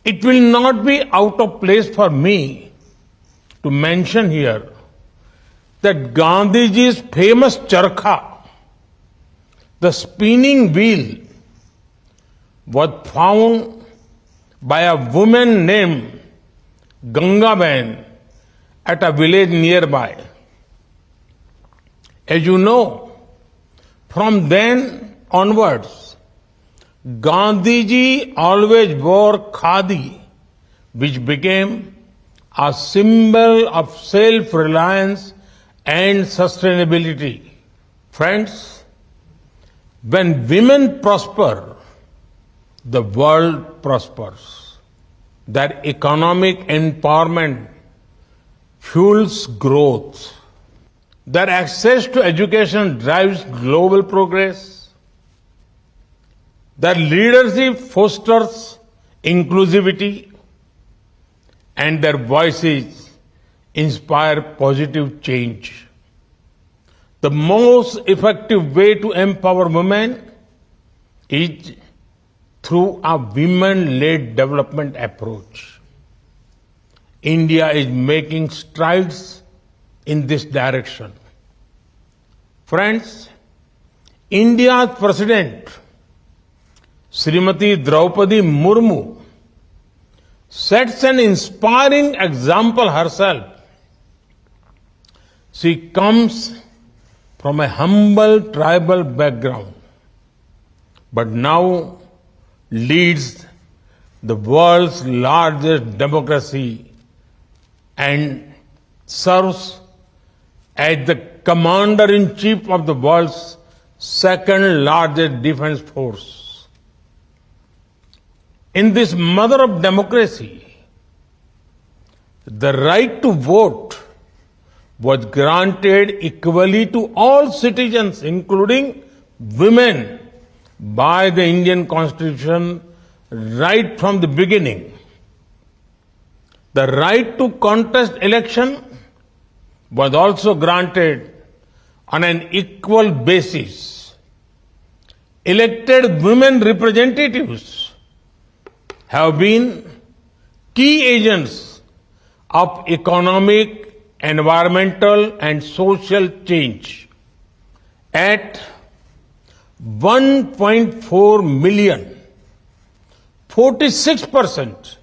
It will not be out of place for me to mention here that Gandhiji's famous charkha, the spinning wheel, was found by a woman named Gangaben at a village nearby. As you know, from then onwards, Gandhiji always wore khadi, which became a symbol of self-reliance and sustainability. Friends, when women prosper, the world prospers. Their economic empowerment fuels growth. Their access to education drives global progress. Their leadership fosters inclusivity, and their voices inspire positive change. The most effective way to empower women is through a women-led development approach. India is making strides in this direction. Friends, India's President, Srimati Draupadi Murmu, sets an inspiring example herself. She comes from a humble tribal background, but now leads the world's largest democracy and serves as the commander-in-chief of the world's second largest defense force. In this mother of democracy, the right to vote was granted equally to all citizens, including women, by the Indian Constitution right from the beginning. The right to contest election was also granted on an equal basis. Elected women representatives have been key agents of economic, environmental, and social change. At 1.4 million, 46%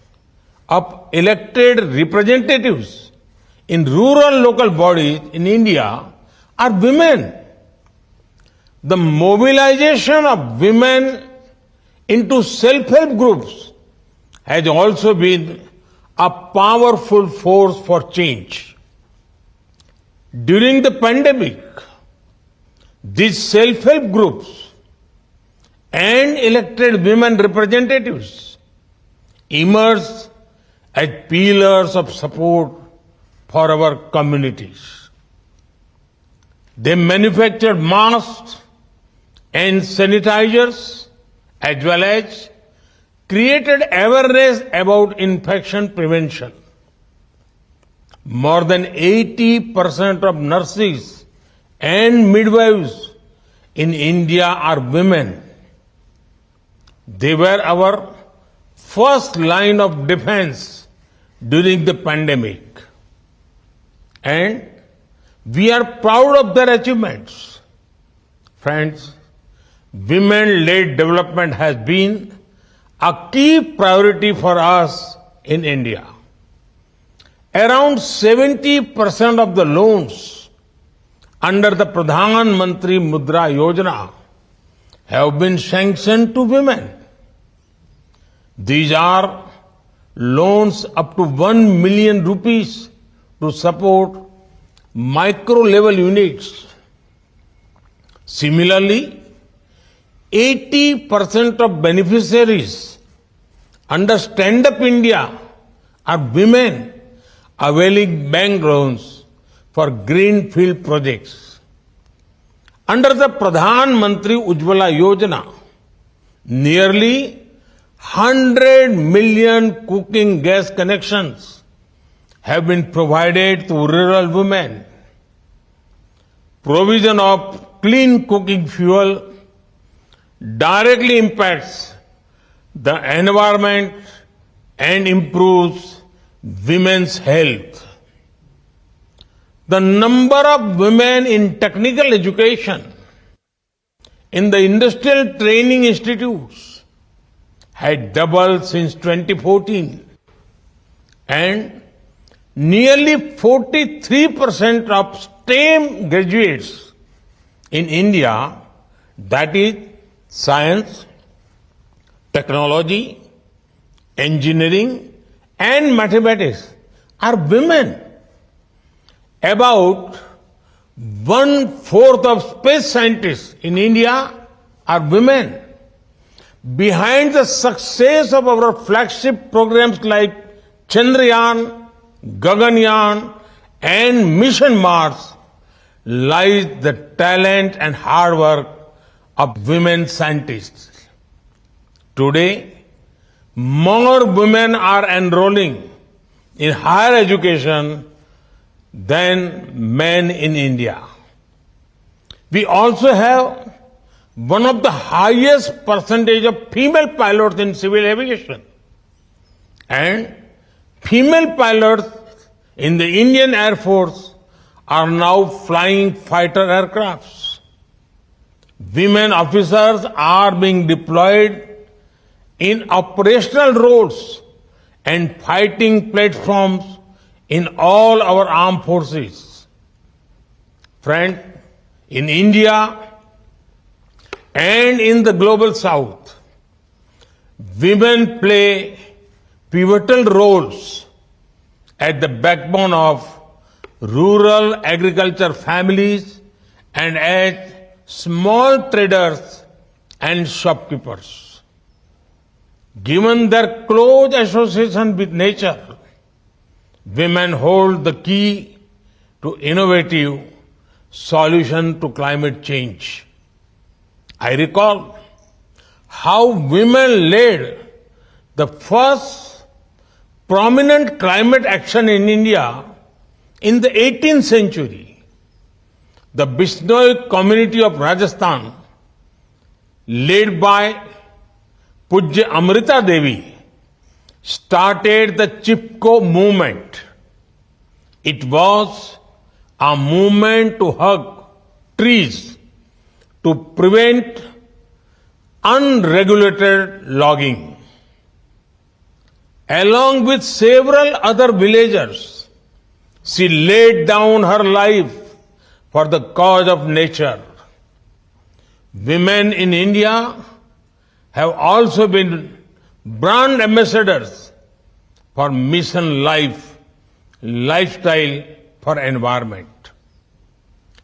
of elected representatives in rural local bodies in India are women. The mobilization of women into self-help groups has also been a powerful force for change. During the pandemic, these self-help groups and elected women representatives emerged as pillars of support for our communities. They manufactured masks and sanitizers, as well as created awareness about infection prevention. More than 80% of nurses and midwives in India are women. They were our first line of defense during the pandemic. And we are proud of their achievements. Friends, women-led development has been a key priority for us in India. Around 70% of the loans under the Pradhan Mantri Mudra Yojana have been sanctioned to women. These are loans up to 1 million rupees to support micro-level units. Similarly, 80% of beneficiaries under Stand Up India are women availing bank loans for greenfield projects. Under the Pradhan Mantri Ujjwala Yojana, nearly 100 million cooking gas connections have been provided to rural women. Provision of clean cooking fuel directly impacts the environment and improves women's health. The number of women in technical education in the industrial training institutes had doubled since 2014, and nearly 43% of STEM graduates in India, that is science, technology, engineering and mathematics, are women. About 1/4 of space scientists in India are women. Behind the success of our flagship programs like Chandrayaan, Gaganyaan and Mission Mars lies the talent and hard work of women scientists. Today, more women are enrolling in higher education than men in India. We also have one of the highest percentage of female pilots in civil aviation. And female pilots in the Indian Air Force are now flying fighter aircrafts. Women officers are being deployed in operational roles and fighting platforms in all our armed forces. Friends, in India and in the global south, women play pivotal roles at the backbone of rural agriculture families and as small traders and shopkeepers. Given their close association with nature, women hold the key to innovative solution to climate change. I recall how women led the first prominent climate action in India in the 18th century. The Bishnoi community of Rajasthan, led by Pujya Amrita Devi, started the Chipko movement. It was a movement to hug trees to prevent unregulated logging. Along with several other villagers, she laid down her life for the cause of nature. Women in India have also been brand ambassadors for Mission Life, lifestyle for environment.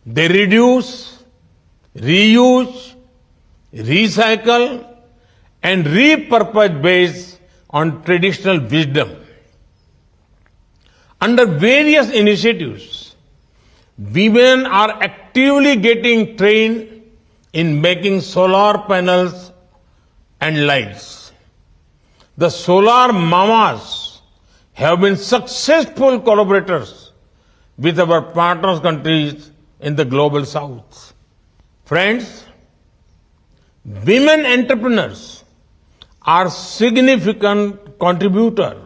They reduce, reuse, recycle and repurpose based on traditional wisdom. Under various initiatives, women are actively getting trained in making solar panels and lights. The solar mamas have been successful collaborators with our partner countries in the global south. Friends, women entrepreneurs are significant contributor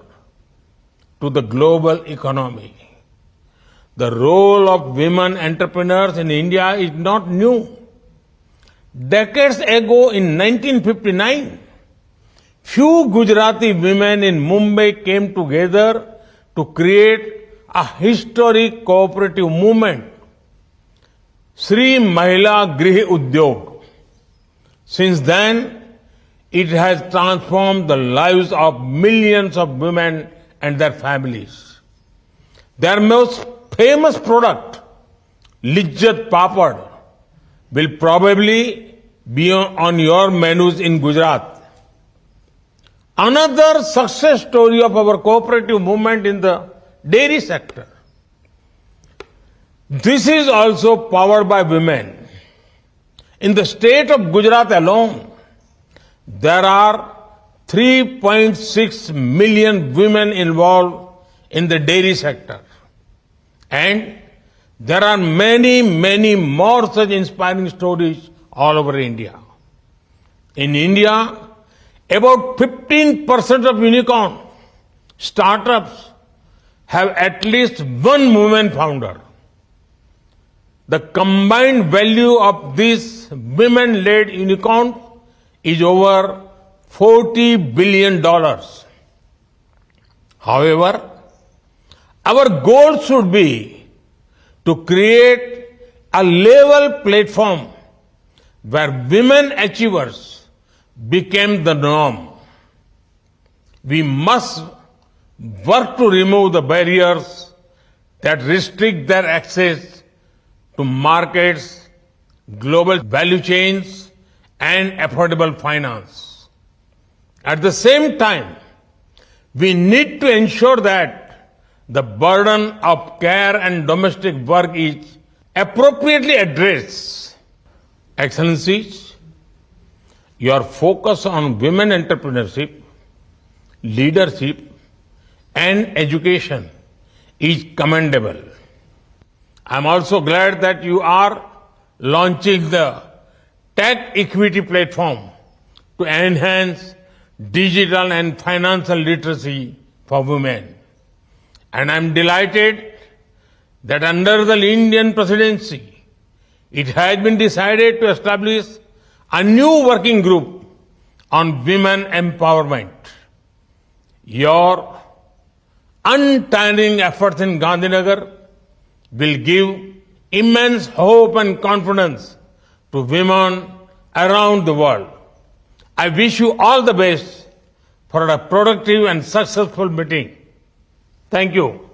to the global economy. The role of women entrepreneurs in India is not new. Decades ago in 1959, few Gujarati women in Mumbai came together to create a historic cooperative movement, Shri Mahila Grih Udyog. Since then, it has transformed the lives of millions of women and their families. Their most famous product, Lijjat Papad, will probably be on your menus in Gujarat. Another success story of our cooperative movement in the dairy sector. This is also powered by women. In the state of Gujarat alone, there are 3.6 million women involved in the dairy sector. And there are many, many more such inspiring stories all over India. In India, about 15% of unicorn startups have at least one woman founder. The combined value of this women-led unicorn is over $40 billion. However, our goal should be to create a level platform where women achievers became the norm. We must work to remove the barriers that restrict their access to markets, global value chains, and affordable finance. At the same time, we need to ensure that the burden of care and domestic work is appropriately addressed. Excellencies, your focus on women entrepreneurship, leadership, and education is commendable. I am also glad that you are launching the Tech Equity Platform to enhance digital and financial literacy for women. And I am delighted that under the Indian presidency, it has been decided to establish a new working group on women empowerment. Your untiring efforts in Gandhinagar will give immense hope and confidence to women around the world. I wish you all the best for a productive and successful meeting. Thank you.